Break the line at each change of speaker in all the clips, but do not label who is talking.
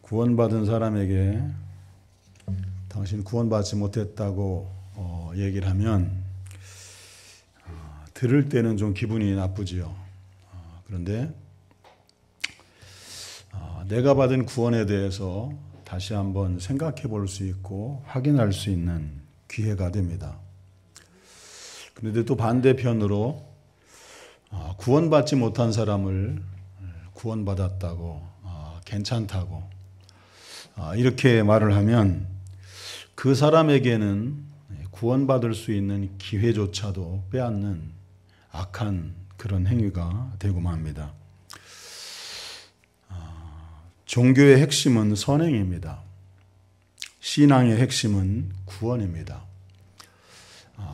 구원받은 사람에게 당신 구원받지 못했다고 얘기를 하면 들을 때는 좀 기분이 나쁘지요. 그런데 내가 받은 구원에 대해서 다시 한번 생각해 볼 수 있고 확인할 수 있는 기회가 됩니다. 그런데 또 반대편으로 구원받지 못한 사람을 구원받았다고 괜찮다고 이렇게 말을 하면 그 사람에게는 구원받을 수 있는 기회조차도 빼앗는 악한 그런 행위가 되고 맙니다. 종교의 핵심은 선행입니다. 신앙의 핵심은 구원입니다.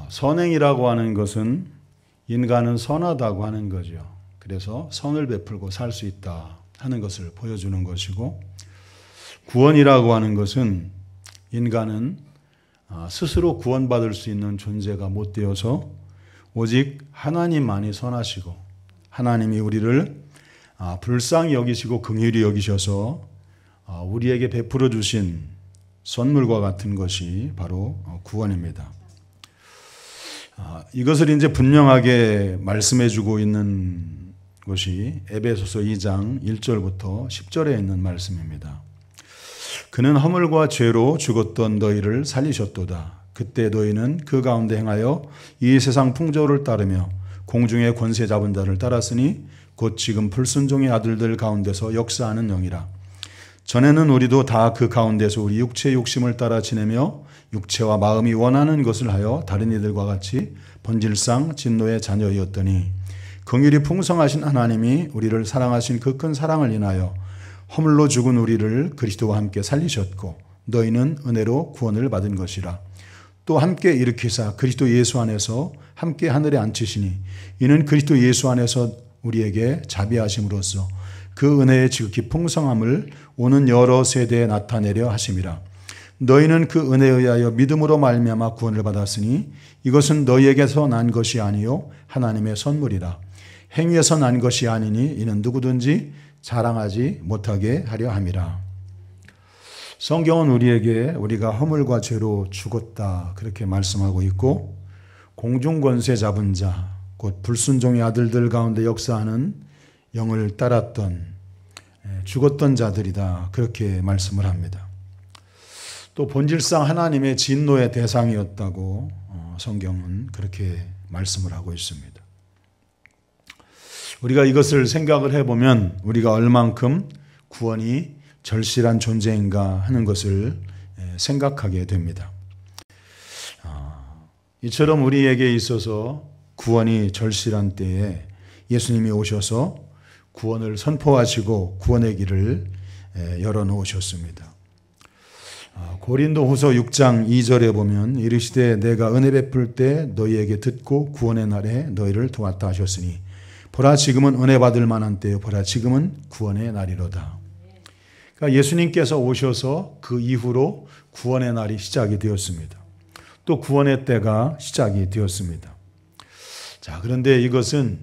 선행이라고 하는 것은 인간은 선하다고 하는 거죠. 그래서 선을 베풀고 살 수 있다 하는 것을 보여주는 것이고, 구원이라고 하는 것은 인간은 스스로 구원받을 수 있는 존재가 못 되어서 오직 하나님만이 선하시고 하나님이 우리를 불쌍히 여기시고 긍휼히 여기셔서 우리에게 베풀어 주신 선물과 같은 것이 바로 구원입니다. 이것을 이제 분명하게 말씀해 주고 있는 것이 에베소서 2장 1절부터 10절에 있는 말씀입니다. 그는 허물과 죄로 죽었던 너희를 살리셨도다. 그때 너희는 그 가운데 행하여 이 세상 풍조를 따르며 공중의 권세 잡은 자를 따랐으니 곧 지금 불순종의 아들들 가운데서 역사하는 영이라. 전에는 우리도 다 그 가운데서 우리 육체의 욕심을 따라 지내며 육체와 마음이 원하는 것을 하여 다른 이들과 같이 본질상 진노의 자녀이었더니 긍휼이 풍성하신 하나님이 우리를 사랑하신 그 큰 사랑을 인하여 허물로 죽은 우리를 그리스도와 함께 살리셨고 너희는 은혜로 구원을 받은 것이라. 또 함께 일으키사 그리스도 예수 안에서 함께 하늘에 앉히시니 이는 그리스도 예수 안에서 우리에게 자비하심으로써 그 은혜의 지극히 풍성함을 오는 여러 세대에 나타내려 하심이라. 너희는 그 은혜에 의하여 믿음으로 말미암아 구원을 받았으니 이것은 너희에게서 난 것이 아니요 하나님의 선물이라. 행위에서 난 것이 아니니 이는 누구든지 자랑하지 못하게 하려 함이라. 성경은 우리에게 우리가 허물과 죄로 죽었다 그렇게 말씀하고 있고, 공중권세 잡은 자 곧 불순종의 아들들 가운데 역사하는 영을 따랐던 죽었던 자들이다 그렇게 말씀을 합니다. 또 본질상 하나님의 진노의 대상이었다고 성경은 그렇게 말씀을 하고 있습니다. 우리가 이것을 생각을 해보면 우리가 얼만큼 구원이 절실한 존재인가 하는 것을 생각하게 됩니다. 이처럼 우리에게 있어서 구원이 절실한 때에 예수님이 오셔서 구원을 선포하시고 구원의 길을 열어놓으셨습니다. 고린도후서 6장 2절에 보면 이르시되 내가 은혜 베풀 때 너희에게 듣고 구원의 날에 너희를 도왔다 하셨으니 보라 지금은 은혜 받을 만한 때요 보라 지금은 구원의 날이로다. 그러니까 예수님께서 오셔서 그 이후로 구원의 날이 시작이 되었습니다. 또 구원의 때가 시작이 되었습니다. 자, 그런데 이것은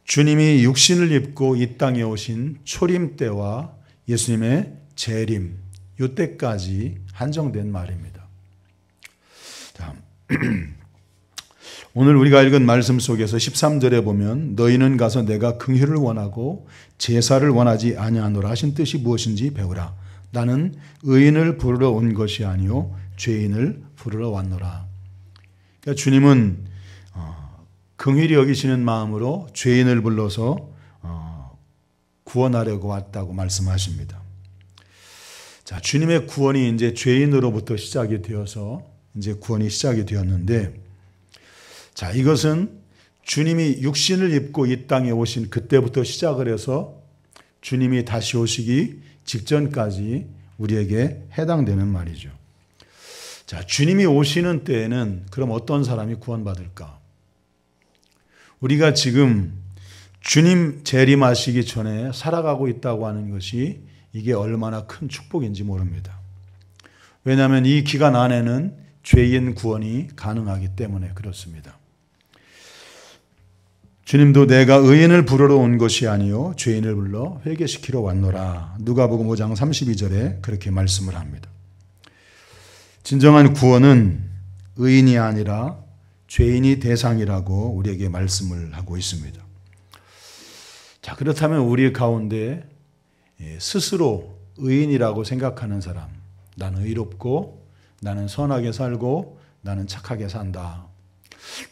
주님이 육신을 입고 이 땅에 오신 초림 때와 예수님의 재림 이때까지 한정된 말입니다. 자, 오늘 우리가 읽은 말씀 속에서 13절에 보면 너희는 가서 내가 긍휼을 원하고 제사를 원하지 아니하노라 하신 뜻이 무엇인지 배우라. 나는 의인을 부르러 온 것이 아니요 죄인을 부르러 왔노라. 그러니까 주님은 긍휼히 여기시는 마음으로 죄인을 불러서 구원하려고 왔다고 말씀하십니다. 자, 주님의 구원이 이제 죄인으로부터 시작이 되어서 이제 구원이 시작이 되었는데, 자, 이것은 주님이 육신을 입고 이 땅에 오신 그때부터 시작을 해서 주님이 다시 오시기 직전까지 우리에게 해당되는 말이죠. 자, 주님이 오시는 때에는 그럼 어떤 사람이 구원받을까? 우리가 지금 주님 재림하시기 전에 살아가고 있다고 하는 것이 이게 얼마나 큰 축복인지 모릅니다. 왜냐하면 이 기간 안에는 죄인 구원이 가능하기 때문에 그렇습니다. 주님도 내가 의인을 부르러 온 것이 아니요 죄인을 불러 회개시키러 왔노라. 누가복음 5장 32절에 그렇게 말씀을 합니다. 진정한 구원은 의인이 아니라 죄인이 대상이라고 우리에게 말씀을 하고 있습니다. 자, 그렇다면 우리 가운데 스스로 의인이라고 생각하는 사람, 나는 의롭고 나는 선하게 살고 나는 착하게 산다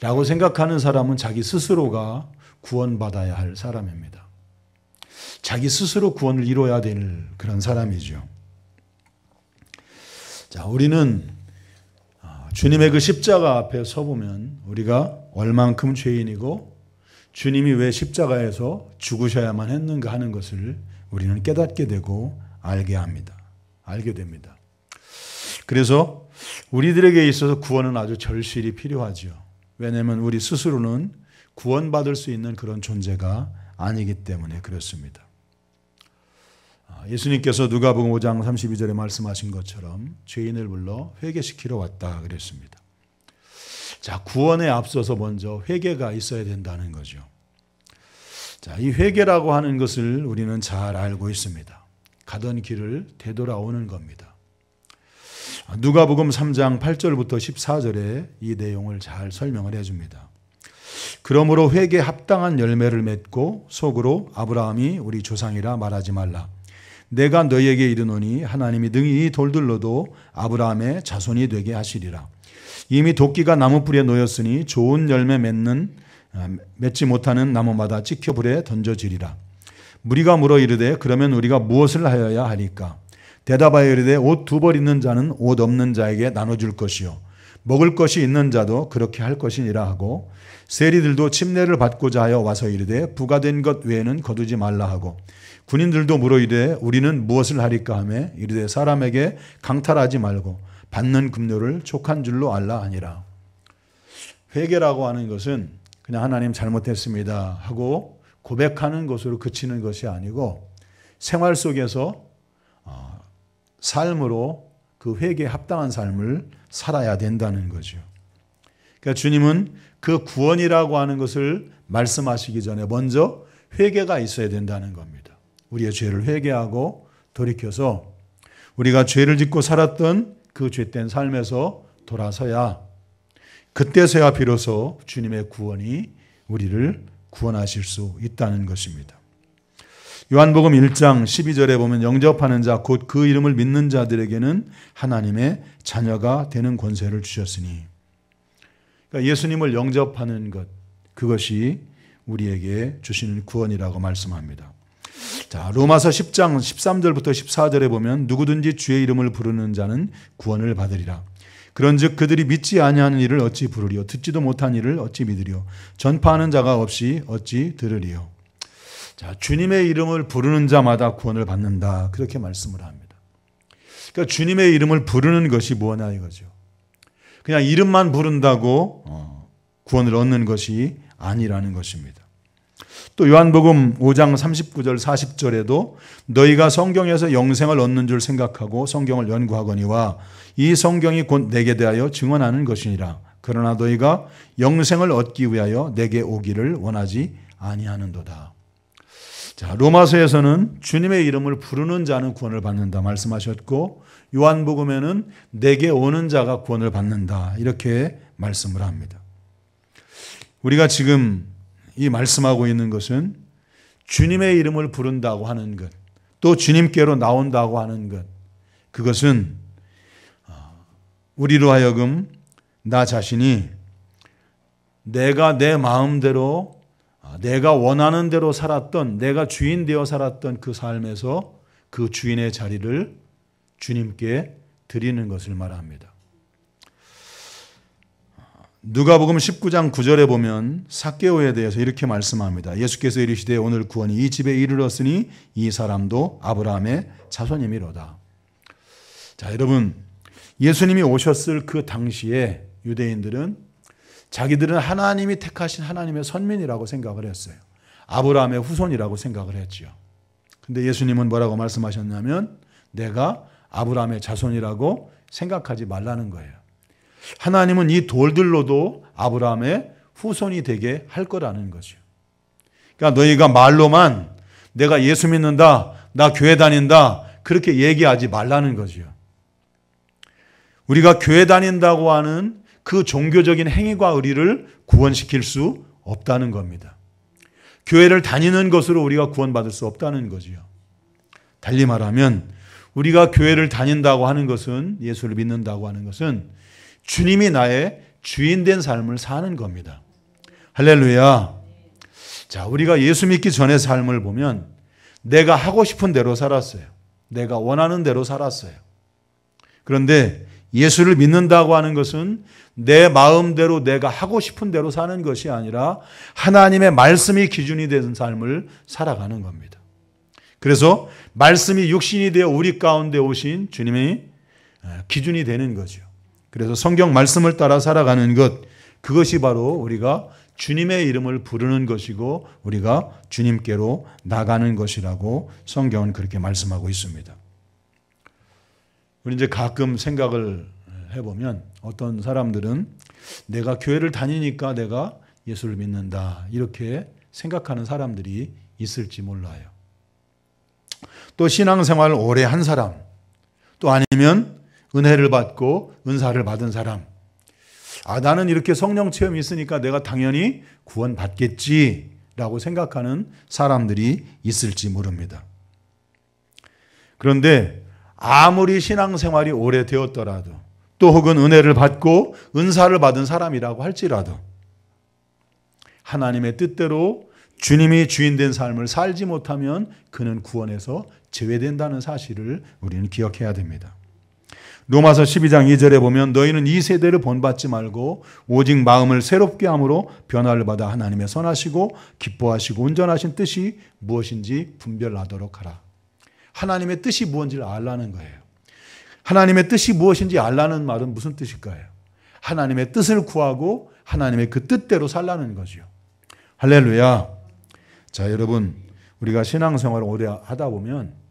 라고 생각하는 사람은 자기 스스로가 구원받아야 할 사람입니다. 자기 스스로 구원을 이뤄야 될 그런 사람이죠. 자, 우리는 주님의 그 십자가 앞에 서보면 우리가 얼만큼 죄인이고 주님이 왜 십자가에서 죽으셔야만 했는가 하는 것을 우리는 깨닫게 되고 알게 됩니다. 그래서 우리들에게 있어서 구원은 아주 절실히 필요하죠. 왜냐하면 우리 스스로는 구원받을 수 있는 그런 존재가 아니기 때문에 그렇습니다. 예수님께서 누가복음 5장 32절에 말씀하신 것처럼 죄인을 불러 회개시키러 왔다 그랬습니다. 자, 구원에 앞서서 먼저 회개가 있어야 된다는 거죠. 자, 이 회개라고 하는 것을 우리는 잘 알고 있습니다. 가던 길을 되돌아오는 겁니다. 누가복음 3장 8절부터 14절에 이 내용을 잘 설명을 해줍니다. 그러므로 회개에 합당한 열매를 맺고 속으로 아브라함이 우리 조상이라 말하지 말라. 내가 너희에게 이르노니 하나님이 능히 이 돌들로도 아브라함의 자손이 되게 하시리라. 이미 도끼가 나무 뿔에 놓였으니 좋은 열매 맺지 못하는 나무마다 찍혀 불에 던져지리라. 무리가 물어 이르되 그러면 우리가 무엇을 하여야 하리까? 대답하여 이르되 옷 2벌 있는 자는 옷 없는 자에게 나눠줄 것이요 먹을 것이 있는 자도 그렇게 할 것이니라 하고 세리들도 침례를 받고자 하여 와서 이르되 부가된 것 외에는 거두지 말라 하고 군인들도 물어 이르되 우리는 무엇을 하리까 하며 이르되 사람에게 강탈하지 말고 받는 급료를 족한 줄로 알라 하니라. 회개라고 하는 것은 그냥 하나님 잘못했습니다 하고 고백하는 것으로 그치는 것이 아니고 생활 속에서 삶으로 그 회개에 합당한 삶을 살아야 된다는 거죠. 그러니까 주님은 그 구원이라고 하는 것을 말씀하시기 전에 먼저 회개가 있어야 된다는 겁니다. 우리의 죄를 회개하고 돌이켜서 우리가 죄를 짓고 살았던 그 죄된 삶에서 돌아서야 그때서야 비로소 주님의 구원이 우리를 구원하실 수 있다는 것입니다. 요한복음 1장 12절에 보면 영접하는 자 곧 그 이름을 믿는 자들에게는 하나님의 자녀가 되는 권세를 주셨으니, 그러니까 예수님을 영접하는 것, 그것이 우리에게 주시는 구원이라고 말씀합니다. 자, 로마서 10장 13절부터 14절에 보면 누구든지 주의 이름을 부르는 자는 구원을 받으리라. 그런즉 그들이 믿지 아니하는 일을 어찌 부르리요? 듣지도 못한 일을 어찌 믿으리요? 전파하는 자가 없이 어찌 들으리요? 자, 주님의 이름을 부르는 자마다 구원을 받는다, 그렇게 말씀을 합니다. 그러니까 주님의 이름을 부르는 것이 뭐냐 이거죠. 그냥 이름만 부른다고 구원을 얻는 것이 아니라는 것입니다. 또 요한복음 5장 39절 40절에도 너희가 성경에서 영생을 얻는 줄 생각하고 성경을 연구하거니와 이 성경이 곧 내게 대하여 증언하는 것이니라. 그러나 너희가 영생을 얻기 위하여 내게 오기를 원하지 아니하는도다. 자, 로마서에서는 주님의 이름을 부르는 자는 구원을 받는다 말씀하셨고, 요한복음에는 내게 오는 자가 구원을 받는다 이렇게 말씀을 합니다. 우리가 지금 이 말씀하고 있는 것은 주님의 이름을 부른다고 하는 것, 또 주님께로 나온다고 하는 것, 그것은 우리로 하여금 나 자신이 내가 내 마음대로 내가 원하는 대로 살았던, 내가 주인 되어 살았던 그 삶에서 그 주인의 자리를 주님께 드리는 것을 말합니다. 누가복음 19장 9절에 보면 삭개오에 대해서 이렇게 말씀합니다. 예수께서 이르시되 오늘 구원이 이 집에 이르렀으니 이 사람도 아브라함의 자손이미로다. 자, 여러분, 예수님이 오셨을 그 당시에 유대인들은 자기들은 하나님이 택하신 하나님의 선민이라고 생각을 했어요. 아브라함의 후손이라고 생각을 했죠. 근데 예수님은 뭐라고 말씀하셨냐면 내가 아브라함의 자손이라고 생각하지 말라는 거예요. 하나님은 이 돌들로도 아브라함의 후손이 되게 할 거라는 거죠. 그러니까 너희가 말로만 내가 예수 믿는다, 나 교회 다닌다, 그렇게 얘기하지 말라는 거죠. 우리가 교회 다닌다고 하는 그 종교적인 행위가 우리를 구원시킬 수 없다는 겁니다. 교회를 다니는 것으로 우리가 구원받을 수 없다는 거지요. 달리 말하면 우리가 교회를 다닌다고 하는 것은, 예수를 믿는다고 하는 것은 주님이 나의 주인 된 삶을 사는 겁니다. 할렐루야. 자, 우리가 예수 믿기 전의 삶을 보면 내가 하고 싶은 대로 살았어요. 내가 원하는 대로 살았어요. 그런데 예수를 믿는다고 하는 것은 내 마음대로 내가 하고 싶은 대로 사는 것이 아니라 하나님의 말씀이 기준이 되는 삶을 살아가는 겁니다. 그래서 말씀이 육신이 되어 우리 가운데 오신 주님이 기준이 되는 거죠. 그래서 성경 말씀을 따라 살아가는 것, 그것이 바로 우리가 주님의 이름을 부르는 것이고 우리가 주님께로 나가는 것이라고 성경은 그렇게 말씀하고 있습니다. 우리 이제 가끔 생각을 해보면 어떤 사람들은 내가 교회를 다니니까 내가 예수를 믿는다, 이렇게 생각하는 사람들이 있을지 몰라요. 또 신앙생활을 오래 한 사람, 또 아니면 은혜를 받고 은사를 받은 사람, 나는 이렇게 성령 체험이 있으니까 내가 당연히 구원받겠지라고 생각하는 사람들이 있을지 모릅니다. 그런데 아무리 신앙생활이 오래되었더라도, 또 혹은 은혜를 받고 은사를 받은 사람이라고 할지라도 하나님의 뜻대로 주님이 주인 된 삶을 살지 못하면 그는 구원에서 제외된다는 사실을 우리는 기억해야 됩니다. 로마서 12장 2절에 보면 너희는 이 세대를 본받지 말고 오직 마음을 새롭게 함으로 변화를 받아 하나님의 선하시고 기뻐하시고 온전하신 뜻이 무엇인지 분별하도록 하라. 하나님의 뜻이 무엇인지를 알라는 거예요. 하나님의 뜻이 무엇인지 알라는 말은 무슨 뜻일까요? 하나님의 뜻을 구하고 하나님의 그 뜻대로 살라는 거죠. 할렐루야. 자, 여러분, 우리가 신앙생활을 오래 하다 보면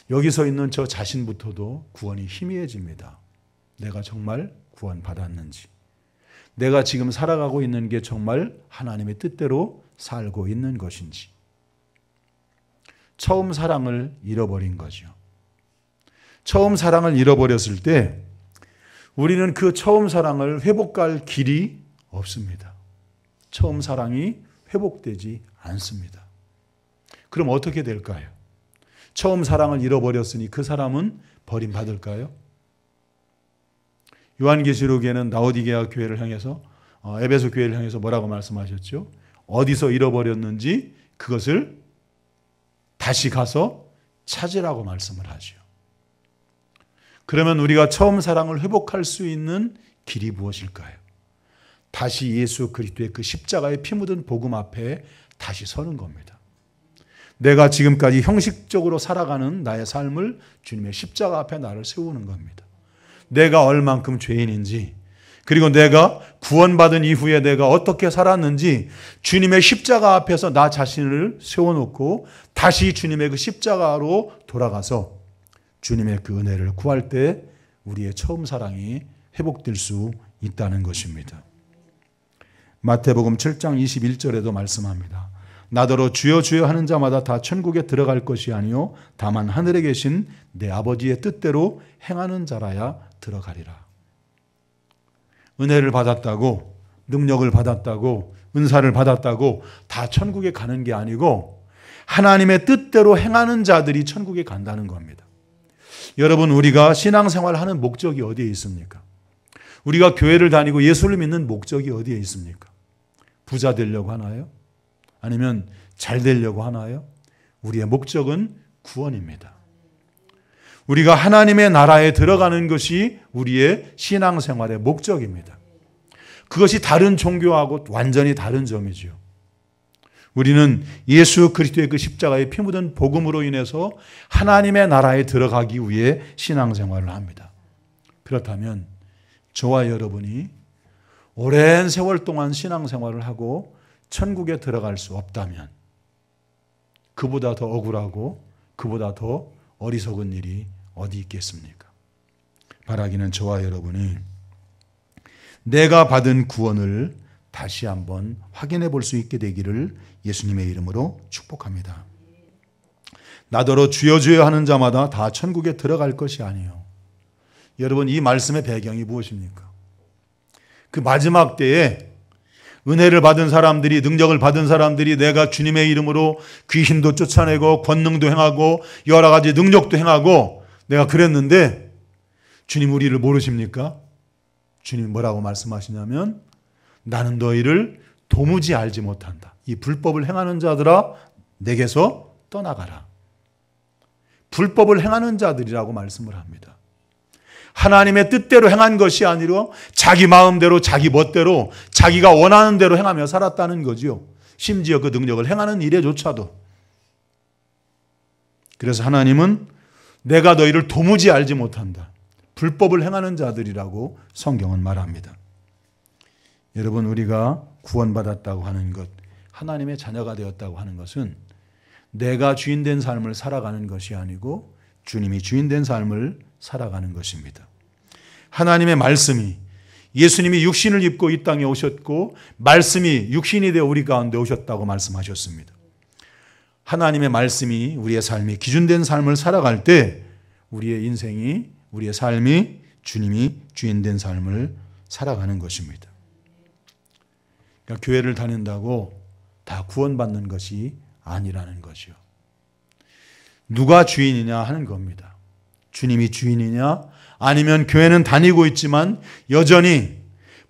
여기서 있는 저 자신부터도 구원이 희미해집니다. 내가 정말 구원받았는지, 내가 지금 살아가고 있는 게 정말 하나님의 뜻대로 살고 있는 것인지. 처음 사랑을 잃어버린 거죠. 처음 사랑을 잃어버렸을 때 우리는 그 처음 사랑을 회복할 길이 없습니다. 처음 사랑이 회복되지 않습니다. 그럼 어떻게 될까요? 처음 사랑을 잃어버렸으니 그 사람은 버림받을까요? 요한계시록에는 라오디게아 교회를 향해서, 에베소 교회를 향해서 뭐라고 말씀하셨죠? 어디서 잃어버렸는지 그것을 다시 가서 찾으라고 말씀을 하죠. 그러면 우리가 처음 사랑을 회복할 수 있는 길이 무엇일까요? 다시 예수 그리스도의 그 십자가의 피 묻은 복음 앞에 다시 서는 겁니다. 내가 지금까지 형식적으로 살아가는 나의 삶을 주님의 십자가 앞에 나를 세우는 겁니다. 내가 얼만큼 죄인인지, 그리고 내가 구원받은 이후에 내가 어떻게 살았는지 주님의 십자가 앞에서 나 자신을 세워놓고 다시 주님의 그 십자가로 돌아가서 주님의 그 은혜를 구할 때 우리의 처음 사랑이 회복될 수 있다는 것입니다. 마태복음 7장 21절에도 말씀합니다. 나더러 주여 주여 하는 자마다 다 천국에 들어갈 것이 아니요 다만 하늘에 계신 내 아버지의 뜻대로 행하는 자라야 들어가리라. 은혜를 받았다고, 능력을 받았다고, 은사를 받았다고 다 천국에 가는 게 아니고 하나님의 뜻대로 행하는 자들이 천국에 간다는 겁니다. 여러분, 우리가 신앙생활을 하는 목적이 어디에 있습니까? 우리가 교회를 다니고 예수를 믿는 목적이 어디에 있습니까? 부자 되려고 하나요? 아니면 잘 되려고 하나요? 우리의 목적은 구원입니다. 우리가 하나님의 나라에 들어가는 것이 우리의 신앙생활의 목적입니다. 그것이 다른 종교하고 완전히 다른 점이죠. 우리는 예수 그리스도의 그 십자가의 피 묻은 복음으로 인해서 하나님의 나라에 들어가기 위해 신앙생활을 합니다. 그렇다면 저와 여러분이 오랜 세월 동안 신앙생활을 하고 천국에 들어갈 수 없다면 그보다 더 억울하고 그보다 더 어리석은 일이 어디 있겠습니까? 바라기는 저와 여러분이 내가 받은 구원을 다시 한번 확인해 볼 수 있게 되기를 예수님의 이름으로 축복합니다. 나더러 주여 주여 하는 자마다 다 천국에 들어갈 것이 아니에요. 여러분, 이 말씀의 배경이 무엇입니까? 그 마지막 때에 은혜를 받은 사람들이, 능력을 받은 사람들이 내가 주님의 이름으로 귀신도 쫓아내고 권능도 행하고 여러 가지 능력도 행하고 내가 그랬는데 주님 우리를 모르십니까? 주님 뭐라고 말씀하시냐면 나는 너희를 도무지 알지 못한다. 이 불법을 행하는 자들아 내게서 떠나가라. 불법을 행하는 자들이라고 말씀을 합니다. 하나님의 뜻대로 행한 것이 아니라 자기 마음대로 자기 멋대로 자기가 원하는 대로 행하며 살았다는 거지요. 심지어 그 능력을 행하는 일에조차도. 그래서 하나님은 내가 너희를 도무지 알지 못한다. 불법을 행하는 자들이라고 성경은 말합니다. 여러분, 우리가 구원받았다고 하는 것, 하나님의 자녀가 되었다고 하는 것은 내가 주인된 삶을 살아가는 것이 아니고 주님이 주인된 삶을 살아가는 것입니다. 하나님의 말씀이, 예수님이 육신을 입고 이 땅에 오셨고 말씀이 육신이 되어 우리 가운데 오셨다고 말씀하셨습니다. 하나님의 말씀이 우리의 삶이 기준된 삶을 살아갈 때 우리의 인생이, 우리의 삶이 주님이 주인된 삶을 살아가는 것입니다. 그러니까 교회를 다닌다고 다 구원받는 것이 아니라는 것이요. 누가 주인이냐 하는 겁니다. 주님이 주인이냐, 아니면 교회는 다니고 있지만 여전히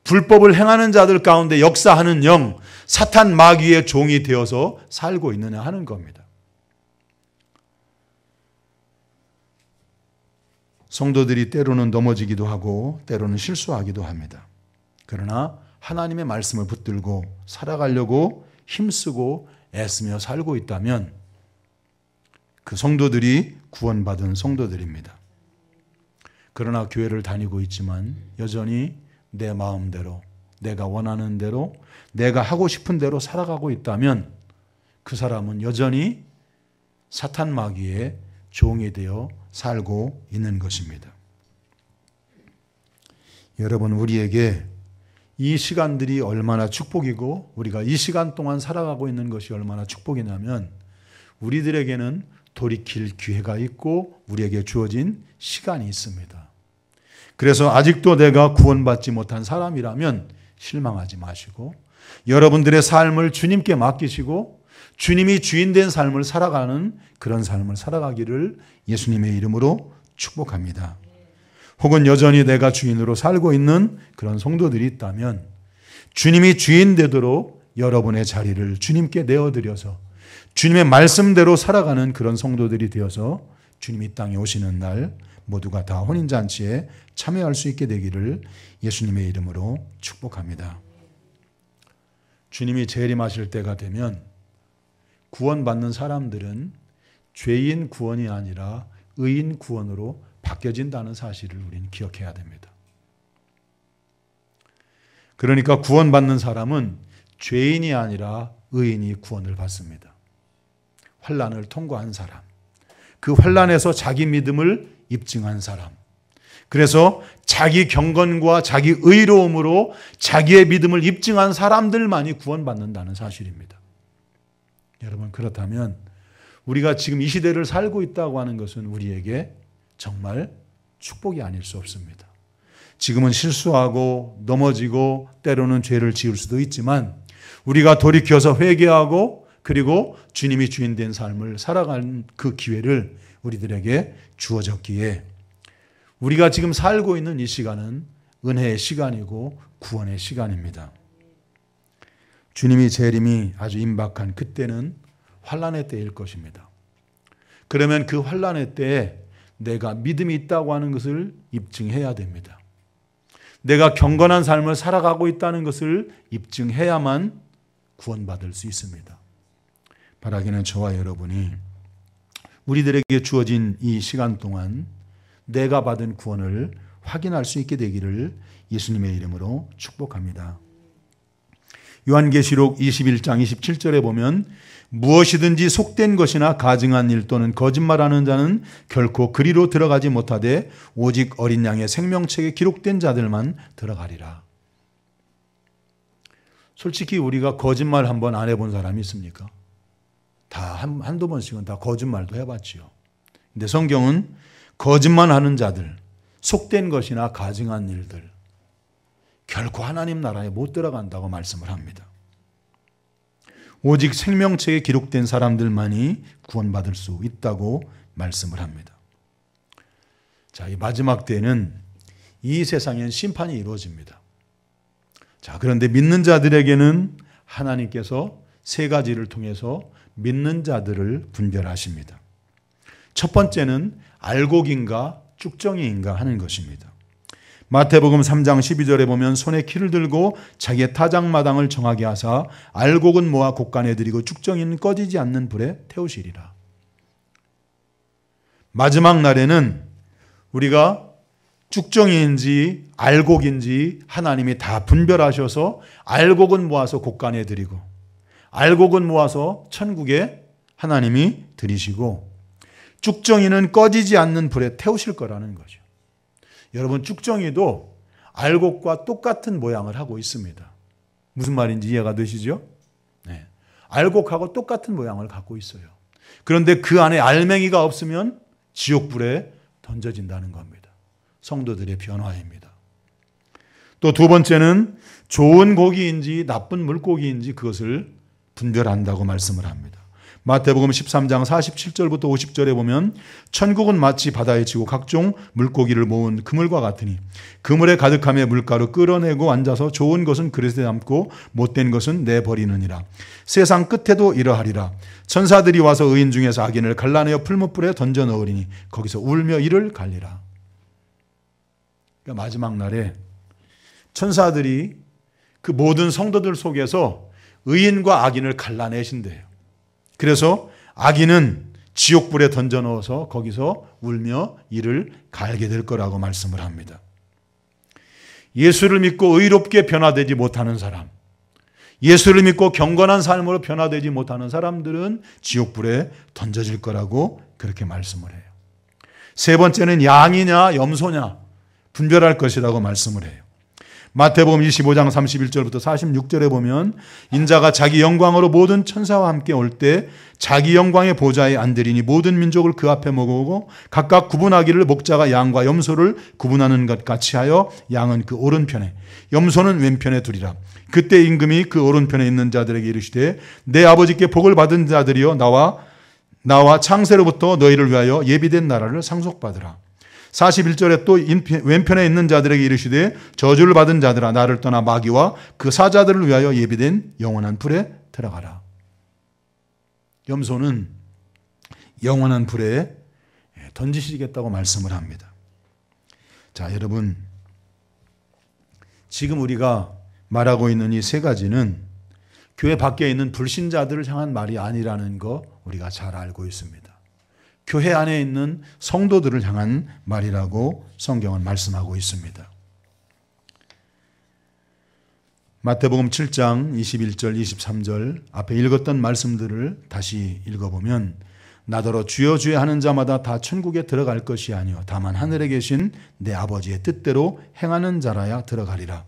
불법을 행하는 자들 가운데 역사하는 영, 사탄 마귀의 종이 되어서 살고 있느냐 하는 겁니다. 성도들이 때로는 넘어지기도 하고 때로는 실수하기도 합니다. 그러나 하나님의 말씀을 붙들고 살아가려고 힘쓰고 애쓰며 살고 있다면 그 성도들이 구원받은 성도들입니다. 그러나 교회를 다니고 있지만 여전히 내 마음대로, 내가 원하는 대로, 내가 하고 싶은 대로 살아가고 있다면 그 사람은 여전히 사탄 마귀의 종이 되어 살고 있는 것입니다. 여러분, 우리에게 이 시간들이 얼마나 축복이고 우리가 이 시간 동안 살아가고 있는 것이 얼마나 축복이냐면 우리들에게는 돌이킬 기회가 있고 우리에게 주어진 시간이 있습니다. 그래서 아직도 내가 구원받지 못한 사람이라면 실망하지 마시고 여러분들의 삶을 주님께 맡기시고 주님이 주인된 삶을 살아가는 그런 삶을 살아가기를 예수님의 이름으로 축복합니다. 혹은 여전히 내가 주인으로 살고 있는 그런 성도들이 있다면 주님이 주인 되도록 여러분의 자리를 주님께 내어드려서 주님의 말씀대로 살아가는 그런 성도들이 되어서 주님이 이 땅에 오시는 날 모두가 다 혼인잔치에 참여할 수 있게 되기를 예수님의 이름으로 축복합니다. 주님이 재림하실 때가 되면 구원받는 사람들은 죄인 구원이 아니라 의인 구원으로 바뀌어진다는 사실을 우리는 기억해야 됩니다. 그러니까 구원받는 사람은 죄인이 아니라 의인이 구원을 받습니다. 환난을 통과한 사람, 그 환난에서 자기 믿음을 입증한 사람, 그래서 자기 경건과 자기 의로움으로 자기의 믿음을 입증한 사람들만이 구원받는다는 사실입니다. 여러분, 그렇다면 우리가 지금 이 시대를 살고 있다고 하는 것은 우리에게 정말 축복이 아닐 수 없습니다. 지금은 실수하고 넘어지고 때로는 죄를 지을 수도 있지만 우리가 돌이켜서 회개하고 그리고 주님이 주인된 삶을 살아가는 그 기회를 우리들에게 주어졌기에 우리가 지금 살고 있는 이 시간은 은혜의 시간이고 구원의 시간입니다. 주님이 재림이 아주 임박한 그때는 환난의 때일 것입니다. 그러면 그 환난의 때에 내가 믿음이 있다고 하는 것을 입증해야 됩니다. 내가 경건한 삶을 살아가고 있다는 것을 입증해야만 구원받을 수 있습니다. 바라기는 저와 여러분이 우리들에게 주어진 이 시간 동안 내가 받은 구원을 확인할 수 있게 되기를 예수님의 이름으로 축복합니다. 요한계시록 21장 27절에 보면 무엇이든지 속된 것이나 가증한 일 또는 거짓말하는 자는 결코 그리로 들어가지 못하되 오직 어린 양의 생명책에 기록된 자들만 들어가리라. 솔직히 우리가 거짓말 한번 안 해본 사람이 있습니까? 다 한두 번씩은 다 거짓말도 해봤지요. 근데 성경은 거짓말하는 자들, 속된 것이나 가증한 일들 결코 하나님 나라에 못 들어간다고 말씀을 합니다. 오직 생명책에 기록된 사람들만이 구원받을 수 있다고 말씀을 합니다. 자, 이 마지막 때에는 이 세상엔 심판이 이루어집니다. 자, 그런데 믿는 자들에게는 하나님께서 세 가지를 통해서 믿는 자들을 분별하십니다. 첫 번째는 알곡인가 쭉정이인가 하는 것입니다. 마태복음 3장 12절에 보면 손에 키를 들고 자기의 타작마당을 정하게 하사 알곡은 모아 곡간에 들이고 쭉정이는 꺼지지 않는 불에 태우시리라. 마지막 날에는 우리가 쭉정이인지 알곡인지 하나님이 다 분별하셔서 알곡은 모아서 곡간에 들이고 알곡은 모아서 천국에 하나님이 들이시고 쭉정이는 꺼지지 않는 불에 태우실 거라는 거죠. 여러분, 쭉정이도 알곡과 똑같은 모양을 하고 있습니다. 무슨 말인지 이해가 되시죠? 네. 알곡하고 똑같은 모양을 갖고 있어요. 그런데 그 안에 알맹이가 없으면 지옥불에 던져진다는 겁니다. 성도들의 변화입니다. 또 두 번째는 좋은 고기인지 나쁜 물고기인지 그것을 분별한다고 말씀을 합니다. 마태복음 13장 47절부터 50절에 보면 천국은 마치 바다에 치고 각종 물고기를 모은 그물과 같으니 그물에 가득함에 물가로 끌어내고 앉아서 좋은 것은 그릇에 담고 못된 것은 내버리느니라. 세상 끝에도 이러하리라. 천사들이 와서 의인 중에서 악인을 갈라내어 풀무불에 던져 넣으리니 거기서 울며 이를 갈리라. 그러니까 마지막 날에 천사들이 그 모든 성도들 속에서 의인과 악인을 갈라내신대요. 그래서 악인은 지옥불에 던져 넣어서 거기서 울며 이를 갈게 될 거라고 말씀을 합니다. 예수를 믿고 의롭게 변화되지 못하는 사람, 예수를 믿고 경건한 삶으로 변화되지 못하는 사람들은 지옥불에 던져질 거라고 그렇게 말씀을 해요. 세 번째는 양이냐 염소냐 분별할 것이라고 말씀을 해요. 마태복음 25장 31절부터 46절에 보면 인자가 자기 영광으로 모든 천사와 함께 올 때 자기 영광의 보좌에 앉으리니 모든 민족을 그 앞에 모으고 각각 구분하기를 목자가 양과 염소를 구분하는 것 같이 하여 양은 그 오른편에 염소는 왼편에 두리라. 그때 임금이 그 오른편에 있는 자들에게 이르시되 내 아버지께 복을 받은 자들이여 나와 창세로부터 너희를 위하여 예비된 나라를 상속받으라. 41절에 또 왼편에 있는 자들에게 이르시되 저주를 받은 자들아 나를 떠나 마귀와 그 사자들을 위하여 예비된 영원한 불에 들어가라. 염소는 영원한 불에 던지시겠다고 말씀을 합니다. 자, 여러분, 지금 우리가 말하고 있는 이 세 가지는 교회 밖에 있는 불신자들을 향한 말이 아니라는 거 우리가 잘 알고 있습니다. 교회 안에 있는 성도들을 향한 말이라고 성경은 말씀하고 있습니다. 마태복음 7장 21절 23절 앞에 읽었던 말씀들을 다시 읽어보면 나더러 주여 주여 하는 자마다 다 천국에 들어갈 것이 아니요 다만 하늘에 계신 내 아버지의 뜻대로 행하는 자라야 들어가리라.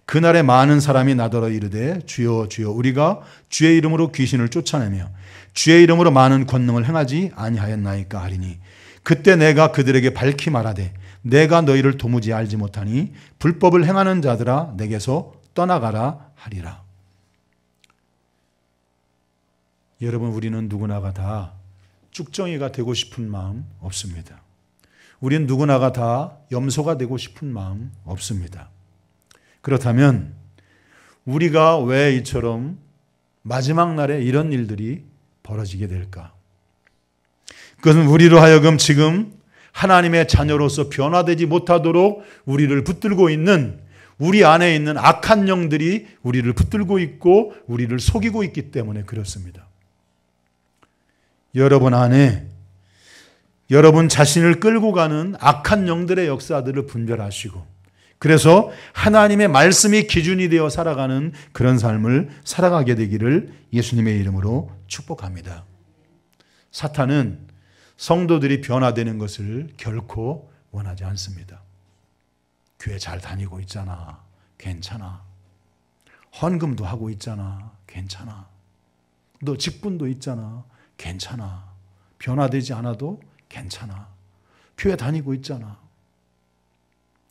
그날에 많은 사람이 나더러 이르되 주여 주여 우리가 주의 이름으로 귀신을 쫓아내며 주의 이름으로 많은 권능을 행하지 아니하였나이까 하리니 그때 내가 그들에게 밝히 말하되 내가 너희를 도무지 알지 못하니 불법을 행하는 자들아 내게서 떠나가라 하리라. 여러분, 우리는 누구나가 다 쭉정이가 되고 싶은 마음 없습니다. 우리는 누구나가 다 염소가 되고 싶은 마음 없습니다. 그렇다면 우리가 왜 이처럼 마지막 날에 이런 일들이 벌어지게 될까? 그것은 우리로 하여금 지금 하나님의 자녀로서 변화되지 못하도록 우리를 붙들고 있는 우리 안에 있는 악한 영들이 우리를 붙들고 있고 우리를 속이고 있기 때문에 그렇습니다. 여러분 안에 여러분 자신을 끌고 가는 악한 영들의 역사들을 분별하시고 그래서 하나님의 말씀이 기준이 되어 살아가는 그런 삶을 살아가게 되기를 예수님의 이름으로 축복합니다. 사탄은 성도들이 변화되는 것을 결코 원하지 않습니다. 교회 잘 다니고 있잖아. 괜찮아. 헌금도 하고 있잖아. 괜찮아. 너 직분도 있잖아. 괜찮아. 변화되지 않아도 괜찮아. 교회 다니고 있잖아.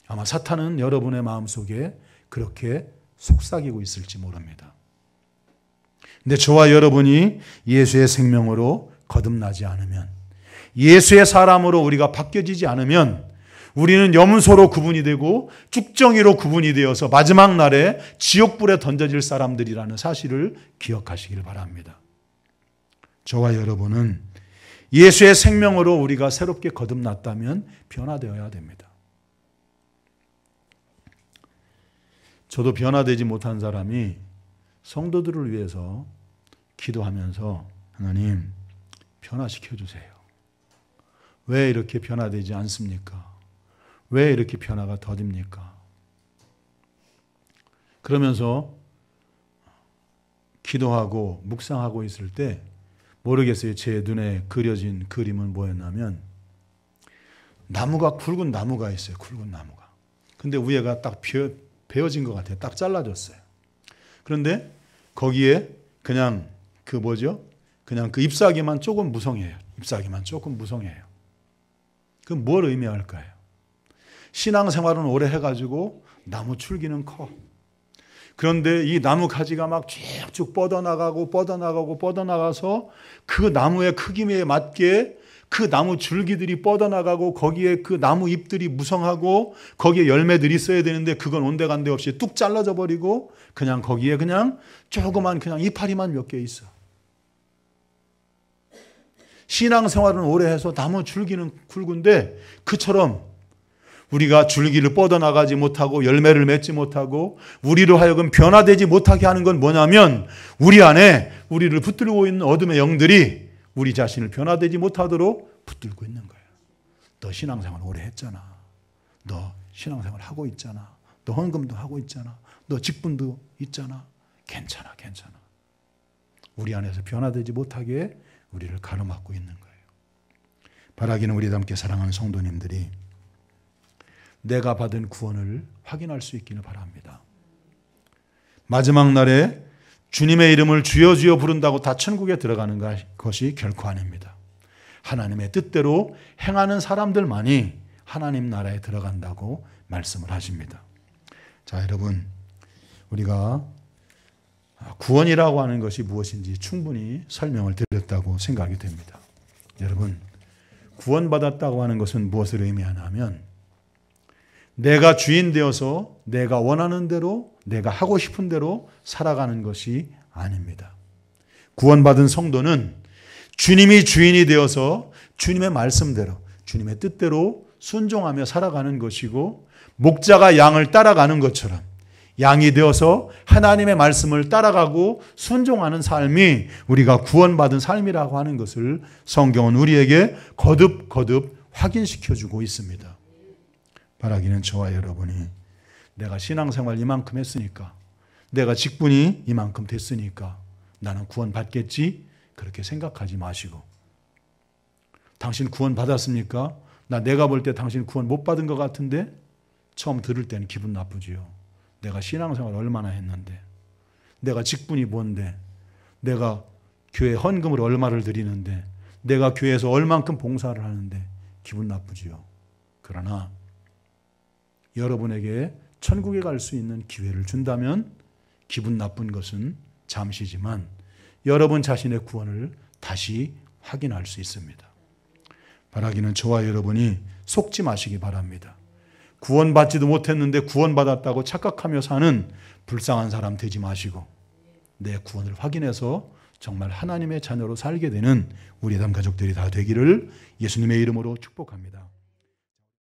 아마 사탄은 여러분의 마음속에 그렇게 속삭이고 있을지 모릅니다. 근데 저와 여러분이 예수의 생명으로 거듭나지 않으면, 예수의 사람으로 우리가 바뀌어지지 않으면 우리는 염소로 구분이 되고 쭉정이로 구분이 되어서 마지막 날에 지옥불에 던져질 사람들이라는 사실을 기억하시길 바랍니다. 저와 여러분은 예수의 생명으로 우리가 새롭게 거듭났다면 변화되어야 됩니다. 저도 변화되지 못한 사람이 성도들을 위해서 기도하면서 하나님 변화시켜 주세요. 왜 이렇게 변화되지 않습니까? 왜 이렇게 변화가 더딥니까? 그러면서 기도하고 묵상하고 있을 때 모르겠어요. 제 눈에 그려진 그림은 뭐였냐면 나무가, 굵은 나무가 있어요. 굵은 나무가. 근데 위에가 딱 베어진 것 같아요. 딱 잘라졌어요. 그런데 거기에 그냥 그냥 그 잎사귀만 조금 무성해요. 잎사귀만 조금 무성해요. 그럼 뭘 의미할까요? 신앙생활은 오래 해가지고 나무 줄기는 커. 그런데 이 나무 가지가 막 쭉쭉 뻗어나가서 그 나무의 크기에 맞게 그 나무 줄기들이 뻗어나가고 거기에 그 나무 잎들이 무성하고 거기에 열매들이 있어야 되는데 그건 온데간데 없이 뚝 잘라져 버리고 그냥 거기에 그냥 조그만 그냥 이파리만 몇 개 있어. 신앙생활은 오래 해서 나무 줄기는 굵은데 그처럼 우리가 줄기를 뻗어나가지 못하고 열매를 맺지 못하고 우리로 하여금 변화되지 못하게 하는 건 뭐냐면 우리 안에 우리를 붙들고 있는 어둠의 영들이 우리 자신을 변화되지 못하도록 붙들고 있는 거예요. 너 신앙생활 오래 했잖아. 너 신앙생활 하고 있잖아. 너 헌금도 하고 있잖아. 너 직분도 있잖아. 괜찮아. 우리 안에서 변화되지 못하게 우리를 가로막고 있는 거예요. 바라기는 우리 함께 사랑하는 성도님들이 내가 받은 구원을 확인할 수 있기를 바랍니다. 마지막 날에 주님의 이름을 주여 주여 부른다고 다 천국에 들어가는 것이 결코 아닙니다. 하나님의 뜻대로 행하는 사람들만이 하나님 나라에 들어간다고 말씀을 하십니다. 자, 여러분, 우리가 구원이라고 하는 것이 무엇인지 충분히 설명을 드렸다고 생각이 됩니다. 여러분, 구원받았다고 하는 것은 무엇을 의미하냐면 내가 주인 되어서 내가 원하는 대로 내가 하고 싶은 대로 살아가는 것이 아닙니다. 구원받은 성도는 주님이 주인이 되어서 주님의 말씀대로 주님의 뜻대로 순종하며 살아가는 것이고 목자가 양을 따라가는 것처럼 양이 되어서 하나님의 말씀을 따라가고 순종하는 삶이 우리가 구원받은 삶이라고 하는 것을 성경은 우리에게 거듭 확인시켜주고 있습니다. 바라기는 저와 여러분이 내가 신앙생활 이만큼 했으니까 내가 직분이 이만큼 됐으니까 나는 구원받겠지 그렇게 생각하지 마시고 당신 구원 받았습니까? 내가 볼 때 당신 구원 못 받은 것 같은데 처음 들을 때는 기분 나쁘지요. 내가 신앙생활 얼마나 했는데 내가 직분이 뭔데 내가 교회 헌금을 얼마를 드리는데 내가 교회에서 얼만큼 봉사를 하는데 기분 나쁘지요. 그러나 여러분에게 천국에 갈 수 있는 기회를 준다면 기분 나쁜 것은 잠시지만 여러분 자신의 구원을 다시 확인할 수 있습니다. 바라기는 저와 여러분이 속지 마시기 바랍니다. 구원받지도 못했는데 구원받았다고 착각하며 사는 불쌍한 사람 되지 마시고 내 구원을 확인해서 정말 하나님의 자녀로 살게 되는 우리 담 가족들이 다 되기를 예수님의 이름으로 축복합니다.